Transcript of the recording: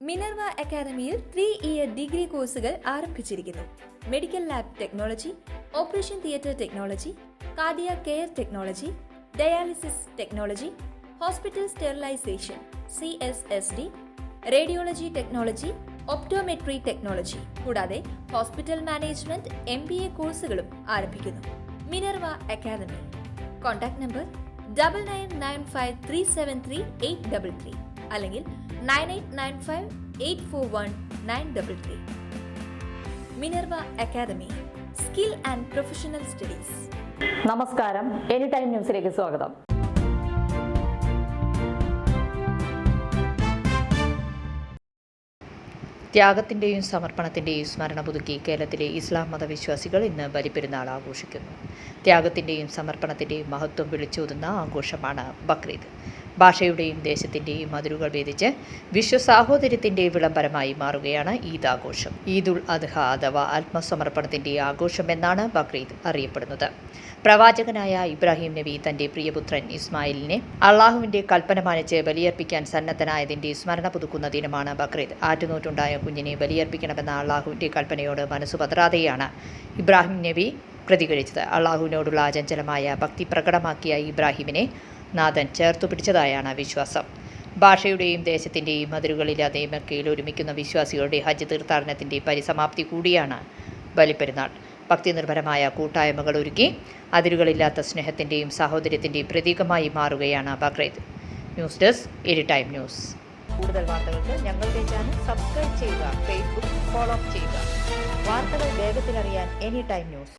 Minerva അക്കാദമിയിൽ 3-ഇയർ degree കോഴ്സുകൾ ആരംഭിച്ചിരിക്കുന്നു. Medical lab technology, operation theatre technology, cardiac care technology, dialysis technology, hospital sterilisation CSSD, radiology technology, optometry technology കൂടാതെ hospital management MBA കോഴ്സുകളും ആരംഭിക്കുന്നു. Minerva academy. Contact number 9995373833 അല്ലെങ്കിൽ 9895841933. Minerva academy, skill and professional studies. നമസ്കാരം, any time ന്യൂസിലേക്ക് സ്വാഗതം. ത്യാഗത്തിൻ്റെയും സമർപ്പണത്തിൻ്റെയും സ്മരണ പുതുക്കി കേരളത്തിലെ ഇസ്ലാം മതവിശ്വാസികൾ ഇന്ന് ബലിപ്പെരുന്നാൾ ആഘോഷിക്കുന്നു. ത്യാഗത്തിൻ്റെയും സമർപ്പണത്തിൻ്റെയും മഹത്വം വിളിച്ചോതുന്ന ആഘോഷമാണ് ബക്രീദ്. ഭാഷയുടെയും ദേശത്തിൻ്റെയും അതിരുകൾ ഭേദിച്ച് വിശ്വസാഹോദര്യത്തിൻ്റെ വിളംബരമായി മാറുകയാണ് ഈദ് ആഘോഷം. ഈദുൽ അദ്ഹ അഥവാ ആത്മസമർപ്പണത്തിൻ്റെ ആഘോഷം എന്നാണ് ബക്രീദ് അറിയപ്പെടുന്നത്. പ്രവാചകനായ ഇബ്രാഹിം നബി തൻ്റെ പ്രിയപുത്രൻ ഇസ്മായിലിനെ അള്ളാഹുവിൻ്റെ കൽപ്പന മാനിച്ച് ബലിയർപ്പിക്കാൻ സന്നദ്ധനായതിൻ്റെ സ്മരണ പുതുക്കുന്ന ദിനമാണ് ബക്രീദ്. ആറ്റുനോറ്റുണ്ടായ കുഞ്ഞിനെ ബലിയർപ്പിക്കണമെന്ന അള്ളാഹുവിൻ്റെ കൽപ്പനയോട് മനസ്സു പതറാതെയാണ് ഇബ്രാഹിം നബി പ്രതികരിച്ചത്. അള്ളാഹുവിനോടുള്ള അചഞ്ചലമായ ഭക്തി പ്രകടമാക്കിയ ഇബ്രാഹിമിനെ നാഥൻ ചേർത്തു പിടിച്ചതായാണ് വിശ്വാസം. ഭാഷയുടെയും ദേശത്തിൻ്റെയും അതിരുകളില്ലാതെ മക്കയിൽ ഒരുമിക്കുന്ന വിശ്വാസികളുടെ ഹജ്ജ് തീർത്ഥാടനത്തിൻ്റെ പരിസമാപ്തി കൂടിയാണ് ബലിപ്പെരുന്നാൾ. ഭക്തി നിർഭരമായ കൂട്ടായ്മകൾ ഒരുക്കി അതിരുകളില്ലാത്ത സ്നേഹത്തിൻ്റെയും സാഹോദര്യത്തിൻ്റെയും പ്രതീകമായി മാറുകയാണ് Bakrid. News desk, any time news. കൂടുതൽ വാർത്തകൾക്ക് ഞങ്ങളുടെ ചാനൽ സബ്സ്ക്രൈബ് ചെയ്യുക, ഫേസ്ബുക്ക് ഫോളോ ചെയ്യുക. വാർത്തകൾ വേഗത്തിലറിയാൻ എനി ടൈം ന്യൂസ്.